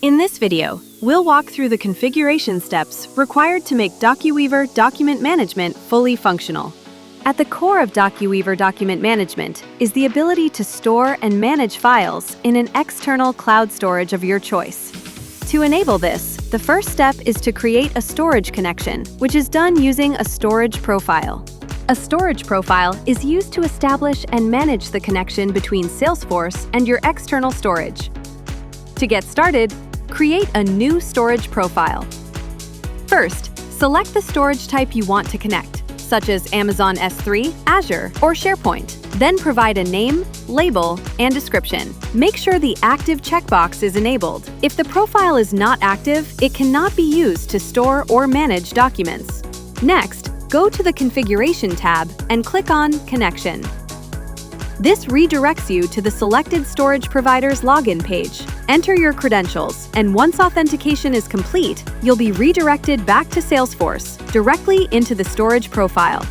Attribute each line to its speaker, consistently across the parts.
Speaker 1: In this video, we'll walk through the configuration steps required to make docuWeaver document management fully functional. At the core of docuWeaver document management is the ability to store and manage files in an external cloud storage of your choice. To enable this, the first step is to create a storage connection, which is done using a storage profile. A storage profile is used to establish and manage the connection between Salesforce and your external storage. To get started, create a new storage profile. First, select the storage type you want to connect, such as Amazon S3, Azure, or SharePoint. Then provide a name, label, and description. Make sure the active checkbox is enabled. If the profile is not active, it cannot be used to store or manage documents. Next, go to the Configuration tab and click on Connection. This redirects you to the selected storage provider's login page. Enter your credentials, and once authentication is complete, you'll be redirected back to Salesforce, directly into the storage profile.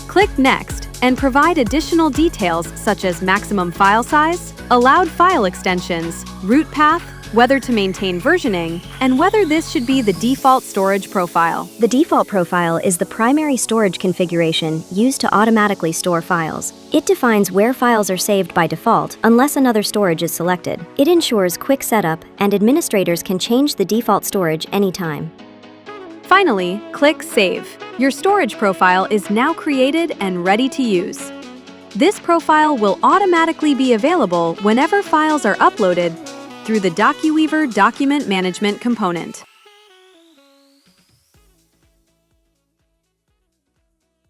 Speaker 1: Click Next and provide additional details such as maximum file size, allowed file extensions, route path, whether to maintain versioning, and whether this should be the default storage profile.
Speaker 2: The default profile is the primary storage configuration used to automatically store files. It defines where files are saved by default unless another storage is selected. It ensures quick setup, and administrators can change the default storage anytime.
Speaker 1: Finally, click Save. Your storage profile is now created and ready to use. This profile will automatically be available whenever files are uploaded through the docuWeaver document management component.